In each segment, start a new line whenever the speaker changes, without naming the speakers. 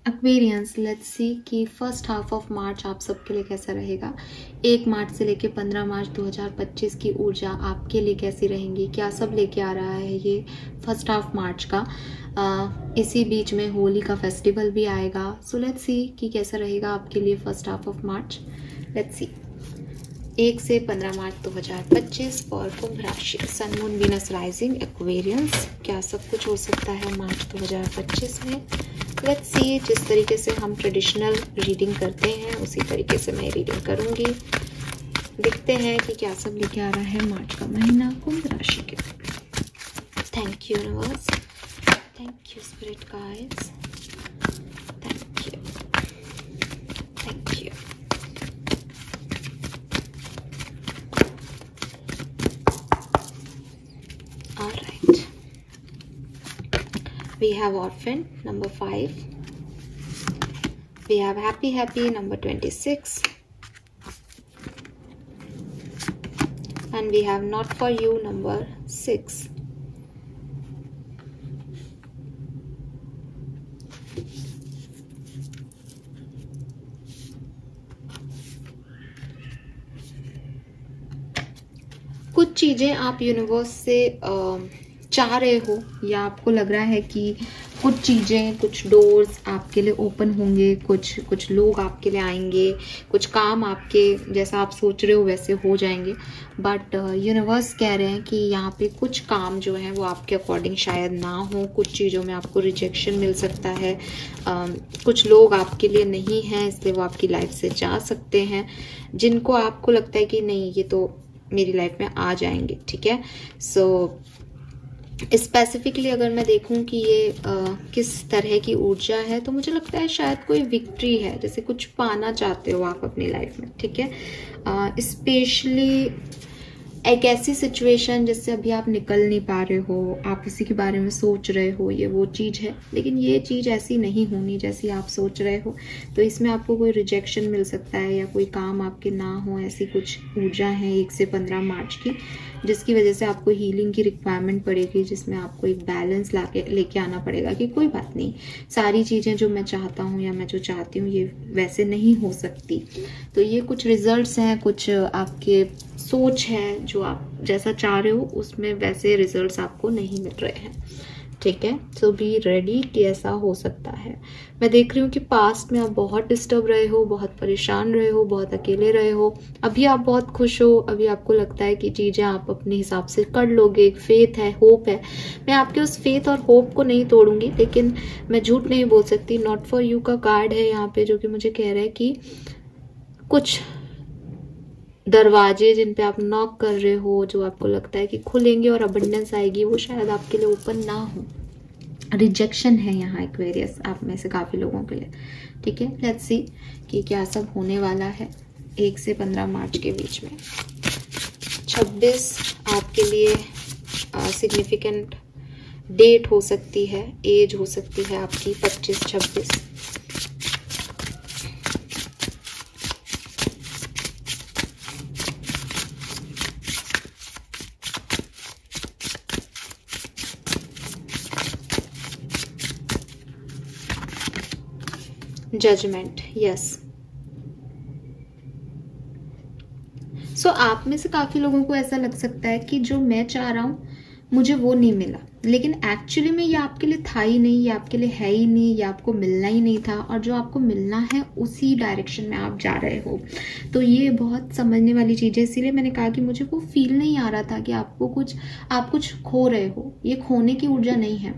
Aquarians, let's see कि first half of मार्च आप सबके लिए कैसा रहेगा। 1 मार्च से लेके 15 मार्च 2025 की ऊर्जा आपके लिए कैसी रहेंगी, क्या सब लेके आ रहा है ये फर्स्ट हाफ मार्च का। इसी बीच में होली का फेस्टिवल भी आएगा। सो लेट्स सी कि कैसा रहेगा आपके लिए first half of March. Let's see 1 से 15 मार्च 2025 फॉर कुंभ राशि, sun moon Venus rising Aquarians, क्या सब कुछ हो सकता है मार्च 2025 में। लेट्स सी, जिस तरीके से हम ट्रेडिशनल रीडिंग करते हैं उसी तरीके से मैं रीडिंग करूंगी। देखते हैं कि क्या सब लेके आ रहा है मार्च का महीना कुंभ राशि के। Thank you universe, thank you spirit guides, thank you, thank you. Alright, we have orphan number 5, we have happy number 26, and we have not for you number 6. कुछ चीजें आप यूनिवर्स से चाह रहे हो, या आपको लग रहा है कि कुछ चीज़ें, कुछ डोर्स आपके लिए ओपन होंगे, कुछ लोग आपके लिए आएंगे, कुछ काम आपके जैसा आप सोच रहे हो वैसे हो जाएंगे। बट यूनिवर्स कह रहे हैं कि यहाँ पे कुछ काम जो है वो आपके अकॉर्डिंग शायद ना हो, कुछ चीज़ों में आपको रिजेक्शन मिल सकता है। कुछ लोग आपके लिए नहीं हैं, इसलिए वो आपकी लाइफ से जा सकते हैं, जिनको आपको लगता है कि नहीं ये तो मेरी लाइफ में आ जाएंगे। ठीक है, सो स्पेसिफिकली अगर मैं देखूं कि ये किस तरह की ऊर्जा है, तो मुझे लगता है शायद कोई विक्ट्री है, जैसे कुछ पाना चाहते हो आप अपनी लाइफ में। ठीक है, स्पेशली एक ऐसी सिचुएशन जिससे अभी आप निकल नहीं पा रहे हो, आप उसी के बारे में सोच रहे हो, ये वो चीज़ है, लेकिन ये चीज़ ऐसी नहीं होनी जैसी आप सोच रहे हो। तो इसमें आपको कोई रिजेक्शन मिल सकता है, या कोई काम आपके ना हो, ऐसी कुछ ऊर्जा है 1 से 15 मार्च की, जिसकी वजह से आपको हीलिंग की रिक्वायरमेंट पड़ेगी, जिसमें आपको एक बैलेंस लेके आना पड़ेगा कि कोई बात नहीं, सारी चीज़ें जो मैं चाहता हूँ या मैं जो चाहती हूँ ये वैसे नहीं हो सकती। तो ये कुछ रिजल्ट्स हैं, कुछ आपके सोच है, जो आप जैसा चाह रहे हो उसमें वैसे रिजल्ट्स आपको नहीं मिल रहे हैं। ठीक है, सो बी रेडी कि ऐसा हो सकता है। मैं देख रही हूँ कि पास्ट में आप बहुत डिस्टर्ब रहे हो, बहुत परेशान रहे हो, बहुत अकेले रहे हो। अभी आप बहुत खुश हो, अभी आपको लगता है कि चीज़ें आप अपने हिसाब से कर लोगे, एक फेथ है, होप है। मैं आपके उस फेथ और होप को नहीं तोड़ूंगी, लेकिन मैं झूठ नहीं बोल सकती। नॉट फॉर यू का कार्ड है यहाँ पे, जो कि मुझे कह रहा है कि कुछ दरवाजे जिन पे आप नॉक कर रहे हो, जो आपको लगता है कि खुलेंगे और अबंडेंस आएगी, वो शायद आपके लिए ओपन ना हो। रिजेक्शन है यहाँ एक्वेरियस आप में से काफ़ी लोगों के लिए। ठीक है, लेट्स सी कि क्या सब होने वाला है 1 से 15 मार्च के बीच में। 26 आपके लिए सिग्निफिकेंट डेट हो सकती है, एज हो सकती है आपकी 25-26। Judgement, yes. सो आप में से काफी लोगों को ऐसा लग सकता है कि जो मैं चाह रहा हूं मुझे वो नहीं मिला, लेकिन एक्चुअली में ये आपके लिए था ही नहीं, ये आपके लिए है ही नहीं, ये आपको मिलना ही नहीं था, और जो आपको मिलना है उसी डायरेक्शन में आप जा रहे हो। तो ये बहुत समझने वाली चीज़ है, इसीलिए मैंने कहा कि मुझे वो फील नहीं आ रहा था कि आप कुछ खो रहे हो। ये खोने की ऊर्जा नहीं है,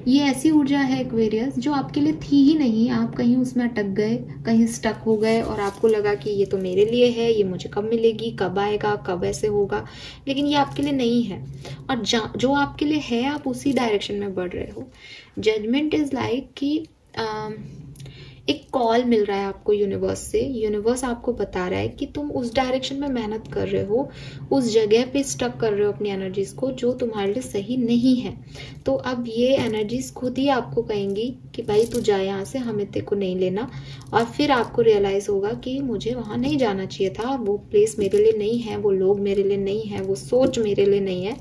ये ऐसी ऊर्जा है एक्वेरियस जो आपके लिए थी ही नहीं। आप कहीं उसमें अटक गए, कहीं स्टक हो गए, और आपको लगा कि ये तो मेरे लिए है, ये मुझे कब मिलेगी, कब आएगा, कब ऐसे होगा, लेकिन ये आपके लिए नहीं है। और जो आपके लिए है आप उसी डायरेक्शन में बढ़ रहे हो। जजमेंट इज लाइक कि एक कॉल मिल रहा है आपको यूनिवर्स से। यूनिवर्स आपको बता रहा है कि तुम उस डायरेक्शन में मेहनत कर रहे हो, उस जगह पे स्टक कर रहे हो अपनी एनर्जीज को जो तुम्हारे लिए सही नहीं है। तो अब ये एनर्जीज खुद ही आपको कहेंगी कि भाई तू जा यहाँ से, हमें तेरे को नहीं लेना। और फिर आपको रियलाइज होगा कि मुझे वहाँ नहीं जाना चाहिए था, वो प्लेस मेरे लिए नहीं है, वो लोग मेरे लिए नहीं है, वो सोच मेरे लिए नहीं है,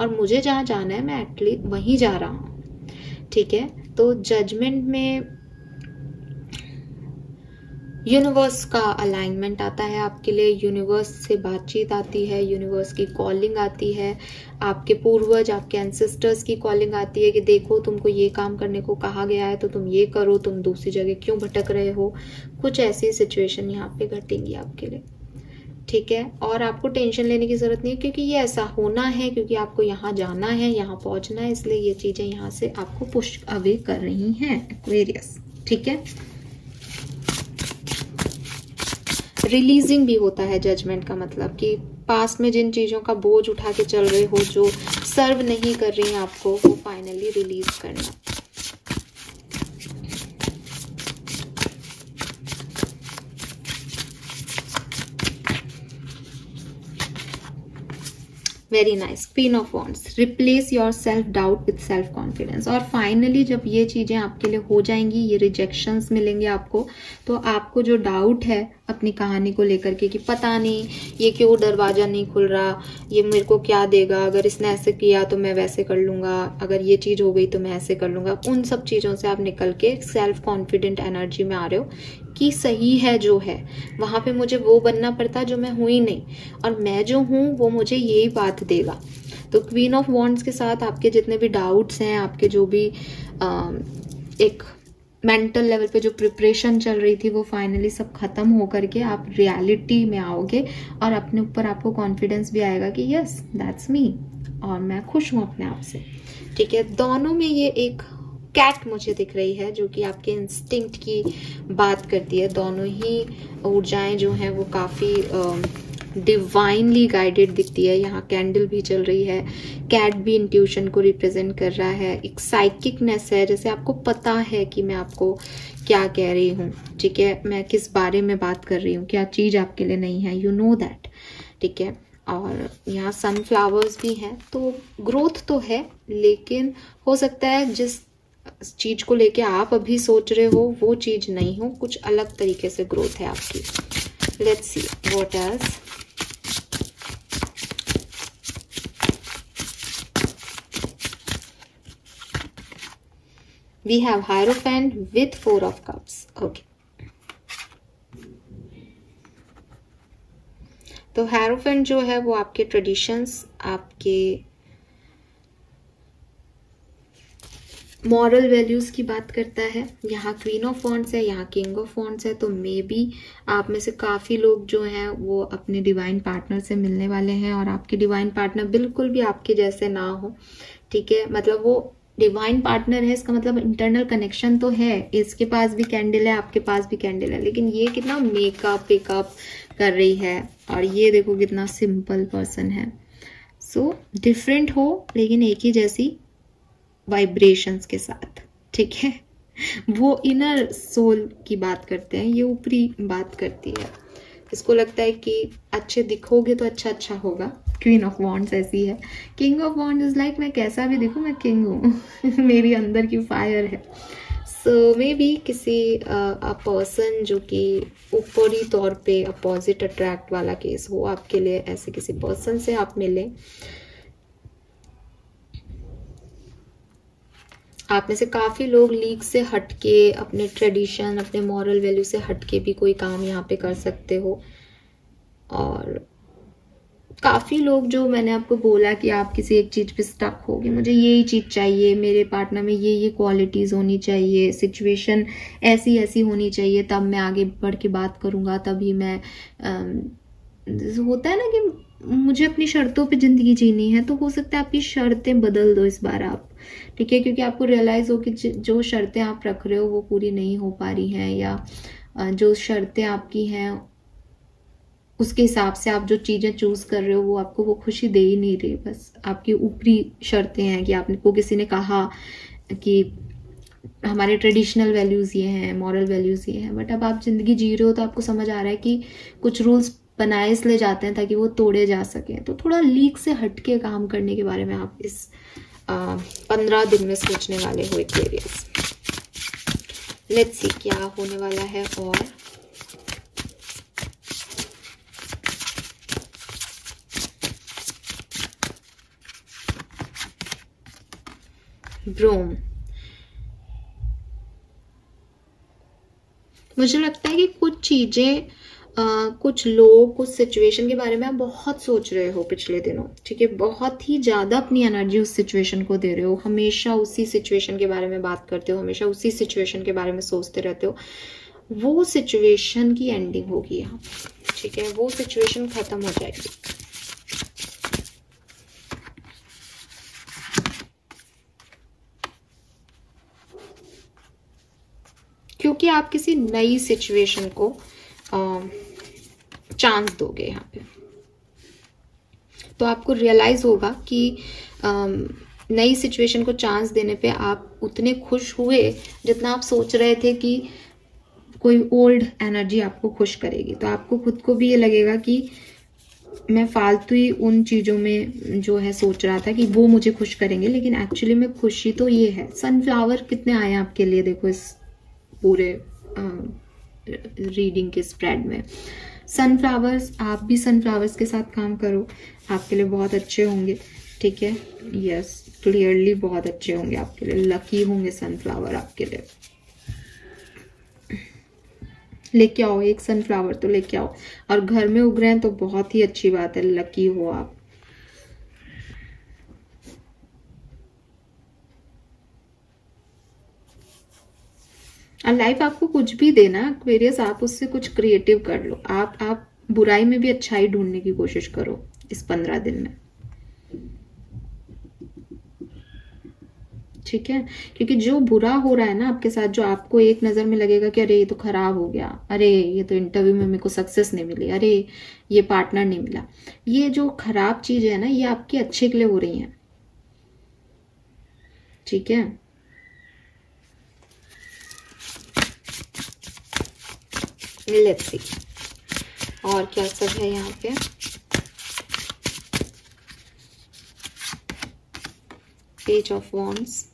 और मुझे जहाँ जाना है मैं एटलीस्ट वहीं जा रहा हूँ। ठीक है, तो जजमेंट में यूनिवर्स का अलाइनमेंट आता है आपके लिए, यूनिवर्स से बातचीत आती है, यूनिवर्स की कॉलिंग आती है, आपके पूर्वज, आपके एंसेस्टर्स की कॉलिंग आती है कि देखो तुमको ये काम करने को कहा गया है तो तुम ये करो, तुम दूसरी जगह क्यों भटक रहे हो। कुछ ऐसी सिचुएशन यहाँ पे घटेंगी आपके लिए, ठीक है। और आपको टेंशन लेने की जरूरत नहीं है, क्योंकि ये ऐसा होना है, क्योंकि आपको यहाँ जाना है, यहाँ पहुंचना है, इसलिए ये चीजें यहाँ से आपको पुश अवे कर रही हैं एक्वेरियस, ठीक है। रिलीजिंग भी होता है जजमेंट का मतलब कि पास्ट में जिन चीजों का बोझ उठा के चल रहे हो, जो सर्व नहीं कर रही हैं आपको, वो फाइनली रिलीज करना। Very nice, queen of wands, replace your self doubt with self confidence. और फाइनली जब ये चीजें आपके लिए हो जाएंगी, ये रिजेक्शंस मिलेंगे आपको, तो आपको जो डाउट है अपनी कहानी को लेकर के कि पता नहीं ये क्यों दरवाजा नहीं खुल रहा, ये मेरे को क्या देगा, अगर इसने ऐसे किया तो मैं वैसे कर लूंगा, अगर ये चीज हो गई तो मैं ऐसे कर लूंगा, उन सब चीजों से आप निकल के सेल्फ कॉन्फिडेंट एनर्जी में आ रहे हो कि सही है जो है, वहां पे मुझे वो बनना पड़ता जो मैं हूं ही नहीं, और मैं जो हूं वो मुझे यही बात देगा। तो क्वीन ऑफ वॉन्ड्स के साथ आपके जितने भी डाउट्स हैं, आपके जो भी एक मेंटल लेवल पे जो प्रिपरेशन चल रही थी, वो फाइनली सब खत्म हो करके आप रियलिटी में आओगे, और अपने ऊपर आपको कॉन्फिडेंस भी आएगा कि यस दैट्स मी, और मैं खुश हूं अपने आप से, ठीक है। दोनों में ये एक कैट मुझे दिख रही है जो कि आपके इंस्टिंक्ट की बात करती है। दोनों ही ऊर्जाएं जो हैं वो काफी डिवाइनली गाइडेड दिखती है। यहाँ कैंडल भी चल रही है, कैट भी इंट्यूशन को रिप्रेजेंट कर रहा है, एक साइकिकनेस है, जैसे आपको पता है कि मैं आपको क्या कह रही हूँ, ठीक है, मैं किस बारे में बात कर रही हूँ, क्या चीज आपके लिए नहीं है, यू नो दैट, ठीक है। और यहाँ सनफ्लावर्स भी हैं, तो ग्रोथ तो है, लेकिन हो सकता है जिस चीज को लेके आप अभी सोच रहे हो वो चीज नहीं हो, कुछ अलग तरीके से ग्रोथ है आपकी। Let's see what else. We have hierophant with 4 of cups, okay. तो हायरोफेंट जो है वो आपके ट्रेडिशंस, आपके मॉरल वैल्यूज की बात करता है। यहाँ क्वीन ऑफ वॉन्ड्स है, यहाँ किंग ऑफ वॉन्ड्स है, तो मे बी आप में से काफी लोग जो हैं वो अपने डिवाइन पार्टनर से मिलने वाले हैं, और आपके डिवाइन पार्टनर बिल्कुल भी आपके जैसे ना हो, ठीक है। मतलब वो डिवाइन पार्टनर है, इसका मतलब इंटरनल कनेक्शन तो है, इसके पास भी कैंडल है, आपके पास भी कैंडल है, लेकिन ये कितना मेकअप पिकअप कर रही है, और ये देखो कितना सिंपल पर्सन है। सो डिफरेंट हो लेकिन एक ही जैसी वाइब्रेशंस के साथ, ठीक है। वो इनर सोल की बात करते हैं, ये ऊपरी बात करती है। इसको लगता है कि अच्छे दिखोगे तो अच्छा अच्छा होगा। क्वीन ऑफ वॉन्ड्स ऐसी है। King of wands is like मैं कैसा भी दिखूं मैं किंग हूँ मेरी अंदर की फायर है। सो मे बी किसी पर्सन जो कि ऊपरी तौर पे अपोजिट अट्रैक्ट वाला केस हो आपके लिए, ऐसे किसी पर्सन से आप मिले। आप में से काफी लोग लीग से हटके, अपने ट्रेडिशन, अपने मॉरल वैल्यू से हटके भी कोई काम यहाँ पे कर सकते हो। और काफी लोग जो मैंने आपको बोला कि आप किसी एक चीज पे स्टक हो गए, मुझे यही चीज चाहिए, मेरे पार्टनर में ये क्वालिटीज होनी चाहिए, सिचुएशन ऐसी ऐसी होनी चाहिए, तब मैं आगे बढ़ के बात करूंगा, तभी मैं होता है ना कि मुझे अपनी शर्तों पे जिंदगी जीनी है, तो हो सकता है आपकी शर्तें बदल दो इस बार आप, ठीक है, क्योंकि आपको रियलाइज हो कि जो शर्तें आप रख रहे हो वो पूरी नहीं हो पा रही हैं, या जो शर्तें आपकी हैं उसके हिसाब से आप जो चीजें चूज कर रहे हो वो आपको वो खुशी दे ही नहीं रही। बस आपकी ऊपरी शर्तें हैं कि आपको किसी ने कहा कि हमारे ट्रेडिशनल वैल्यूज ये हैं, मॉरल वैल्यूज ये हैं, बट अब आप जिंदगी जी रहे हो तो आपको समझ आ रहा है कि कुछ रूल्स बनाए इसलिए जाते हैं ताकि वो तोड़े जा सके। तो थोड़ा लीक से हटके काम करने के बारे में आप इस 15 दिन में सोचने वाले हो एक्वेरियस। लेट्स सी क्या होने वाला है। और ब्रोम, मुझे लगता है कि कुछ चीजें, कुछ लोग, कुछ सिचुएशन के बारे में आप बहुत सोच रहे हो पिछले दिनों, ठीक है, बहुत ही ज्यादा अपनी एनर्जी उस सिचुएशन को दे रहे हो, हमेशा उसी सिचुएशन के बारे में बात करते हो, हमेशा उसी सिचुएशन के बारे में सोचते रहते हो। वो सिचुएशन की एंडिंग होगी यहाँ, ठीक है, वो सिचुएशन खत्म हो जाएगी। क्योंकि आप किसी नई सिचुएशन को चांस दोगे यहाँ पे, तो आपको रियलाइज होगा कि नई सिचुएशन को चांस देने पे आप उतने खुश हुए जितना आप सोच रहे थे कि कोई ओल्ड एनर्जी आपको खुश करेगी। तो आपको खुद को भी ये लगेगा कि मैं फालतू ही उन चीज़ों में जो है सोच रहा था कि वो मुझे खुश करेंगे, लेकिन एक्चुअली में खुशी तो ये है। सनफ्लावर कितने आए आपके लिए, देखो इस पूरे रीडिंग के स्प्रेड में सनफ्लावर्स। आप भी सनफ्लावर्स के साथ काम करो, आपके लिए बहुत अच्छे होंगे, ठीक है। यस, क्लियरली बहुत अच्छे होंगे आपके लिए, लकी होंगे सनफ्लावर आपके लिए। लेके आओ, एक सनफ्लावर तो लेके आओ, और घर में उग रहे हैं तो बहुत ही अच्छी बात है, लकी हो आप। और लाइफ आपको कुछ भी देना एक्वेरियस, आप उससे कुछ क्रिएटिव कर लो। आप बुराई में भी अच्छाई ढूंढने की कोशिश करो इस 15 दिन में, ठीक है। क्योंकि जो बुरा हो रहा है ना आपके साथ, जो आपको एक नजर में लगेगा कि अरे ये तो खराब हो गया, अरे ये तो इंटरव्यू में मेरे को सक्सेस नहीं मिली, अरे ये पार्टनर नहीं मिला, ये जो खराब चीज है ना, ये आपके अच्छे के लिए हो रही है, ठीक है। लेट्स सी और क्या सब है यहाँ पे। Page of wands,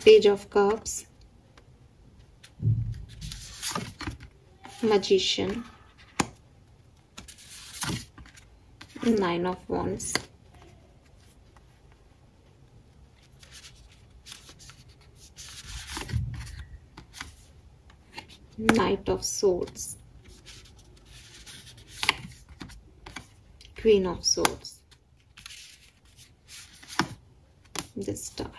page of cups, magician, 9 of wands, Knight of swords, Queen of swords, the star.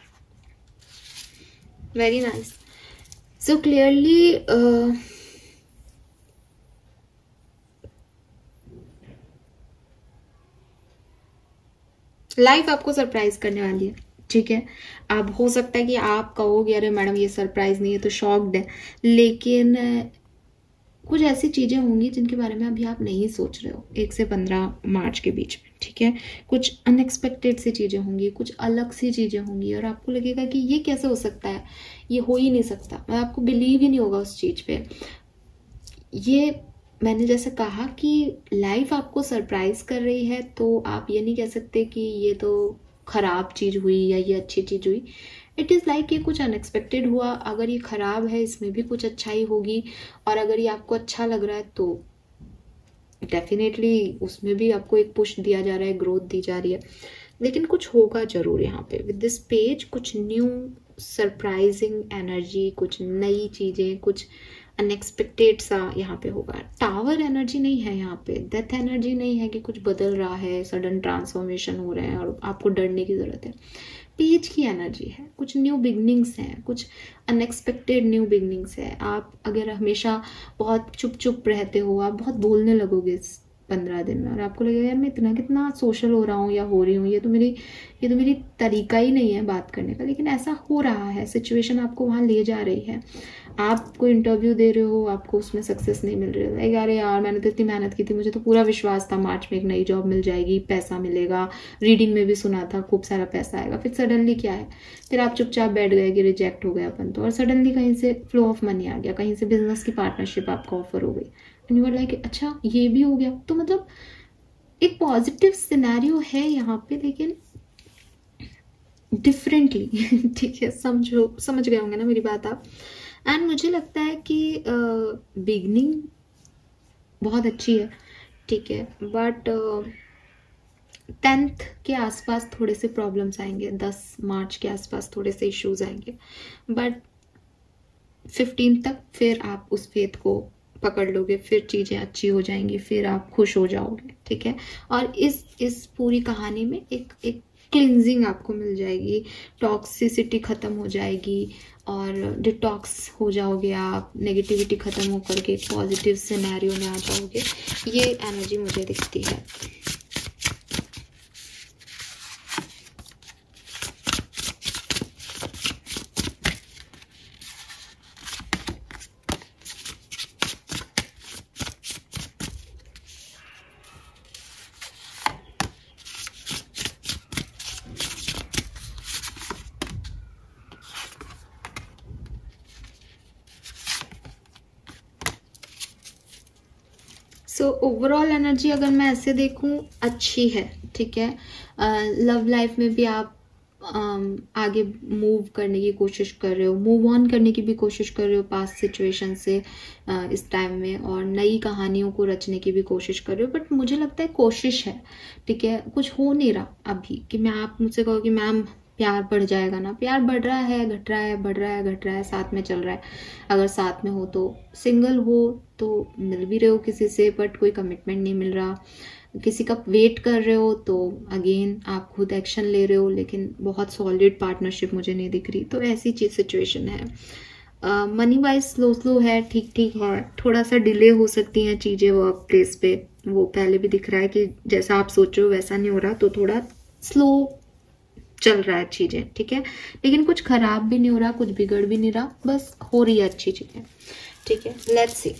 Very nice. So clearly life आपको सरप्राइज करने वाली है, ठीक है। अब हो सकता है कि आप कहोगे अरे मैडम ये सरप्राइज नहीं है तो शॉक्ड है, लेकिन कुछ ऐसी चीजें होंगी जिनके बारे में अभी आप नहीं सोच रहे हो 1 से 15 मार्च के बीच में, ठीक है। कुछ अनएक्सपेक्टेड सी चीजें होंगी, कुछ अलग सी चीजें होंगी, और आपको लगेगा कि ये कैसे हो सकता है, ये हो ही नहीं सकता, आपको बिलीव ही नहीं होगा उस चीज पे। ये मैंने जैसे कहा कि लाइफ आपको सरप्राइज कर रही है, तो आप ये नहीं कह सकते कि ये तो खराब चीज हुई या ये अच्छी चीज हुई। इट इज़ लाइक ये कुछ अनएक्सपेक्टेड हुआ। अगर ये खराब है, इसमें भी कुछ अच्छाई होगी, और अगर ये आपको अच्छा लग रहा है तो डेफिनेटली उसमें भी आपको एक पुश दिया जा रहा है, ग्रोथ दी जा रही है। लेकिन कुछ होगा जरूर यहाँ पे विद दिस पेज, कुछ न्यू सरप्राइजिंग एनर्जी, कुछ नई चीजें, कुछ अनएक्सपेक्टेड सा यहाँ पे होगा। टावर एनर्जी नहीं है यहाँ पे, डेथ एनर्जी नहीं है कि कुछ बदल रहा है, सडन ट्रांसफॉर्मेशन हो रहे हैं और आपको डरने की जरूरत है। पेज की एनर्जी है, कुछ न्यू बिगनिंग्स हैं, कुछ अनएक्सपेक्टेड न्यू बिगनिंग्स है। आप अगर हमेशा बहुत चुप चुप रहते हो, आप बहुत बोलने लगोगे इस 15 दिन में, और आपको लगेगा यार मैं इतना कितना सोशल हो रहा हूँ या हो रही हूँ, ये तो मेरी तरीका ही नहीं है बात करने का, लेकिन ऐसा हो रहा है, सिचुएशन आपको वहाँ ले जा रही है। आप कोई इंटरव्यू दे रहे हो, आपको उसमें सक्सेस नहीं मिल रही है, अरे यार मैंने तो इतनी मेहनत की थी, मुझे तो पूरा विश्वास था मार्च में एक नई जॉब मिल जाएगी, पैसा मिलेगा, रीडिंग में भी सुना था खूब सारा पैसा आएगा, फिर सडनली क्या है, फिर आप चुपचाप बैठ गए कि रिजेक्ट हो गया अपन तो, और सडनली कहीं से फ्लो ऑफ मनी आ गया, कहीं से बिजनेस की पार्टनरशिप आपको ऑफर हो गई, एंड यू आर लाइक अच्छा ये भी हो गया। तो मतलब एक पॉजिटिव सिनेरियो है यहाँ पे, लेकिन डिफरेंटली, ठीक है। समझ गए होंगे ना मेरी बात आप। एंड मुझे लगता है कि बिगनिंग बहुत अच्छी है, ठीक है, बट 10th के आसपास थोड़े से प्रॉब्लम्स आएंगे, 10 मार्च के आसपास थोड़े से इश्यूज आएंगे, बट 15 तक फिर आप उस फेथ को पकड़ लोगे, फिर चीज़ें अच्छी हो जाएंगी, फिर आप खुश हो जाओगे, ठीक है। और इस पूरी कहानी में एक क्लिनजिंग आपको मिल जाएगी, टॉक्सिसिटी ख़त्म हो जाएगी और डिटॉक्स हो जाओगे आप, नेगेटिविटी ख़त्म होकर के पॉजिटिव सिनेरियो में आ जाओगे। ये एनर्जी मुझे दिखती है। सो ओवरऑल एनर्जी अगर मैं ऐसे देखूं अच्छी है, ठीक है। लव लाइफ में भी आप आगे मूव करने की कोशिश कर रहे हो, मूव ऑन करने की भी कोशिश कर रहे हो पास्ट सिचुएशन से इस टाइम में, और नई कहानियों को रचने की भी कोशिश कर रहे हो। बट मुझे लगता है कोशिश है, ठीक है। कुछ हो नहीं रहा अभी कि मैं आप मुझसे कहो कि मैम प्यार बढ़ जाएगा ना, प्यार बढ़ रहा है, घट रहा है, बढ़ रहा है, घट रहा है, साथ में चल रहा है। अगर साथ में हो तो, सिंगल हो तो मिल भी रहे हो किसी से बट कोई कमिटमेंट नहीं मिल रहा, किसी का वेट कर रहे हो तो अगेन आप खुद एक्शन ले रहे हो, लेकिन बहुत सॉलिड पार्टनरशिप मुझे नहीं दिख रही। तो ऐसी चीज सिचुएशन है। मनी वाइज स्लो है, ठीक ठीक है, थोड़ा सा डिले हो सकती हैं चीजें वर्क प्लेस पे, वो पहले भी दिख रहा है कि जैसा आप सोच रहे हो वैसा नहीं हो रहा, तो थोड़ा स्लो चल रहा है चीजें, ठीक है। लेकिन कुछ खराब भी नहीं हो रहा, कुछ बिगड़ भी नहीं रहा, बस हो रही है अच्छी चीजें, ठीक है। लेट्स सी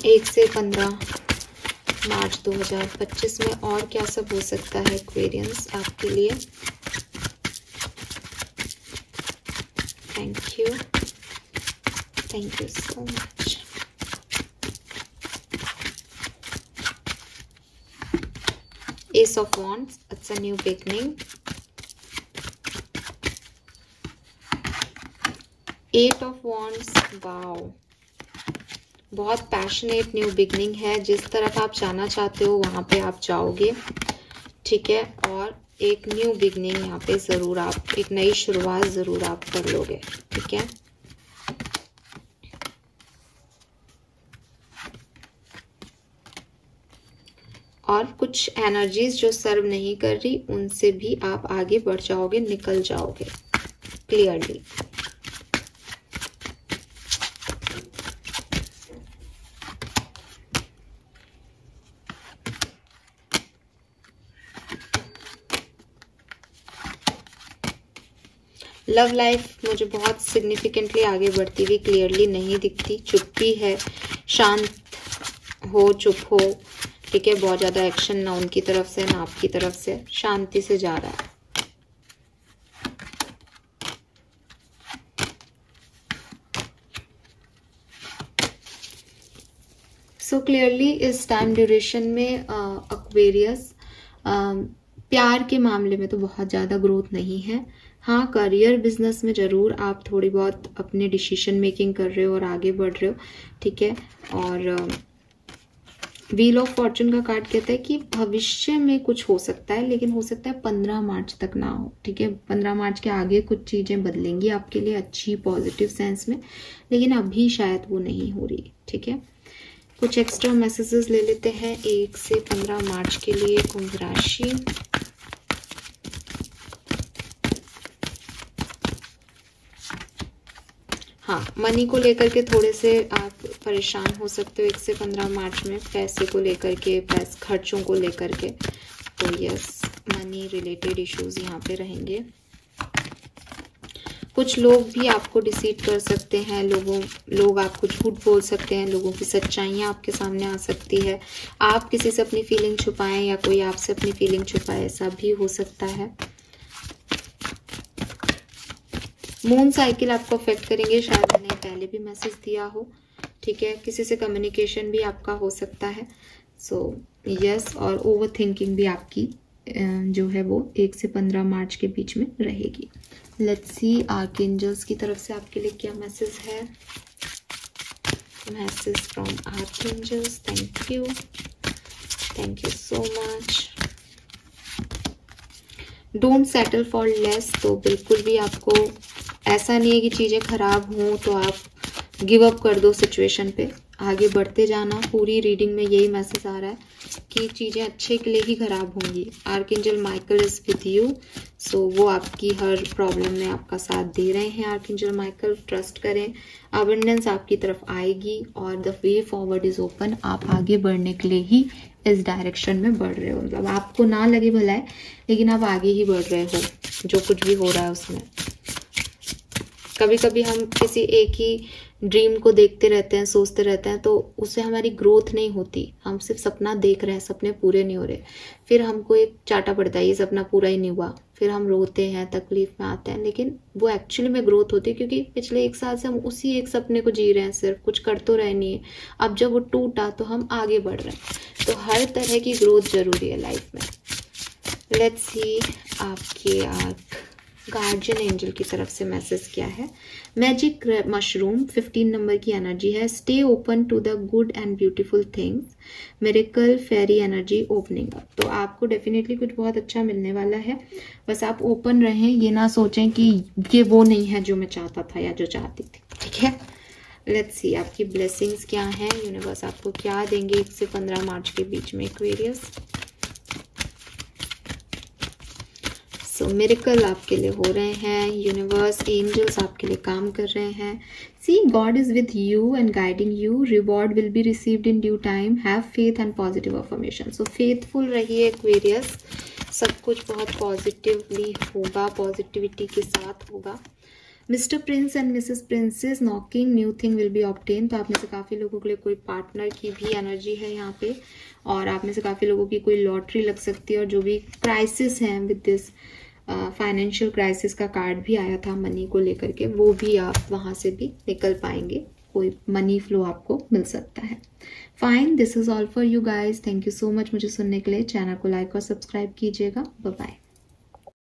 1 से 15 मार्च 2025 में और क्या सब हो सकता है एक्वेरियंस आपके लिए। Thank you so much. Ace of Wands, it's a new beginning. 8 of Wands, wow, बहुत पैशनेट न्यू बिगनिंग है। जिस तरफ आप जाना चाहते हो वहां पे आप जाओगे, ठीक है। और एक न्यू बिगनिंग यहाँ पे जरूर आप, एक नई शुरुआत जरूर आप कर लोगे, ठीक है। और कुछ एनर्जीज जो सर्व नहीं कर रही उनसे भी आप आगे बढ़ जाओगे, निकल जाओगे क्लियरली। लव लाइफ मुझे बहुत सिग्निफिकेंटली आगे बढ़ती हुई क्लियरली नहीं दिखती। चुप्पी है, शांत हो, चुप हो, ठीक है। बहुत ज्यादा एक्शन ना उनकी तरफ से ना आपकी तरफ से, शांति से जा रहा है। सो क्लियरली इस टाइम ड्यूरेशन में एक्वेरियस प्यार के मामले में तो बहुत ज्यादा ग्रोथ नहीं है। हाँ, करियर बिजनेस में जरूर आप थोड़ी बहुत अपने डिसीजन मेकिंग कर रहे हो और आगे बढ़ रहे हो, ठीक है। और व्हील ऑफ फॉर्चून का कार्ड कहता है कि भविष्य में कुछ हो सकता है, लेकिन हो सकता है 15 मार्च तक ना हो, ठीक है। 15 मार्च के आगे कुछ चीजें बदलेंगी आपके लिए अच्छी पॉजिटिव सेंस में, लेकिन अभी शायद वो नहीं हो रही, ठीक है। कुछ एक्स्ट्रा मैसेजेस ले लेते हैं 1 से 15 मार्च के लिए कुंभ राशि। हाँ, मनी को लेकर के थोड़े से आप परेशान हो सकते हो 1 से 15 मार्च में, पैसे को लेकर के, खर्चों को लेकर के। तो यस, मनी रिलेटेड इश्यूज यहाँ पे रहेंगे। कुछ लोग भी आपको डिसीट कर सकते हैं, लोग आपको झूठ बोल सकते हैं, लोगों की सच्चाइयाँ आपके सामने आ सकती है। आप किसी से अपनी फीलिंग छुपाएं या कोई आपसे अपनी फीलिंग छुपाए, ऐसा भी हो सकता है। मून साइकिल आपको अफेक्ट करेंगे, शायद मैंने पहले भी मैसेज दिया हो, ठीक है। किसी से कम्युनिकेशन भी आपका हो सकता है। सो यस, और ओवर थिंकिंग भी आपकी जो है वो 1 से 15 मार्च के बीच में रहेगी। लेट्स सी आर्कएंजल्स की तरफ से आपके लिए क्या मैसेज है। Message from archangels, thank you so much. Don't settle for less, तो बिल्कुल भी आपको ऐसा नहीं है कि चीज़ें खराब हों तो आप गिव अप कर दो सिचुएशन पे, आगे बढ़ते जाना। पूरी रीडिंग में यही मैसेज आ रहा है कि चीज़ें अच्छे के लिए ही खराब होंगी। Archangel Michael is with you, so वो आपकी हर प्रॉब्लम में आपका साथ दे रहे हैं। आर्कएंजल माइकल, ट्रस्ट करें, अबंडेंस आपकी तरफ आएगी और the way forward is open. आप आगे बढ़ने के लिए ही इस डायरेक्शन में बढ़ रहे हो, मतलब आपको ना लगे भला है लेकिन आप आगे ही बढ़ रहे हो जो कुछ भी हो रहा है उसमें। कभी कभी हम किसी एक ही ड्रीम को देखते रहते हैं, सोचते रहते हैं, तो उससे हमारी ग्रोथ नहीं होती। हम सिर्फ सपना देख रहे हैं, सपने पूरे नहीं हो रहे, फिर हमको एक चाटा पड़ता है ये सपना पूरा ही नहीं हुआ, फिर हम रोते हैं, तकलीफ में आते हैं, लेकिन वो एक्चुअली में ग्रोथ होती है क्योंकि पिछले 1 साल से हम उसी एक सपने को जी रहे हैं, सिर्फ कुछ कर तो रहे नहीं है। अब जब वो टूटा तो हम आगे बढ़ रहे हैं। तो हर तरह की ग्रोथ जरूरी है लाइफ में। लेट्स सी आपके गार्जियन एंजल की तरफ से मैसेज क्या है। मैजिक मशरूम 15 नंबर की एनर्जी है। Stay open to the good and beautiful things, miracle fairy energy opening up. तो आपको डेफिनेटली कुछ बहुत अच्छा मिलने वाला है, बस आप ओपन रहें, ये ना सोचें कि ये वो नहीं है जो मैं चाहता था या जो चाहती थी, ठीक है। लेट्स सी आपकी ब्लेसिंग्स क्या हैं, यूनिवर्स आपको क्या देंगे 1 से 15 मार्च के बीच में एक्वेरियस। सो मिरेकल आपके लिए हो रहे हैं, यूनिवर्स एंजल्स आपके लिए काम कर रहे हैं। See God is with you and guiding you, reward will be received in due time, have faith and positive affirmation. So faithful रहिए एक्वेरियस, सब कुछ बहुत पॉजिटिवली होगा, पॉजिटिविटी के साथ होगा। Mister prince and missus princess knocking, new thing will be obtain. तो आप में से काफ़ी लोगों के लिए कोई पार्टनर की भी एनर्जी है यहाँ पे, और आप में से काफ़ी लोगों की कोई लॉटरी लग सकती है, और जो भी क्राइसिस हैं विद दिस फाइनेंशियल क्राइसिस का कार्ड भी आया था मनी को लेकर के, वो भी आप वहाँ से भी निकल पाएंगे, कोई मनी फ्लो आपको मिल सकता है। Fine, this is all for you guys, thank you so much मुझे सुनने के लिए। चैनल को लाइक और सब्सक्राइब कीजिएगा। Bye bye.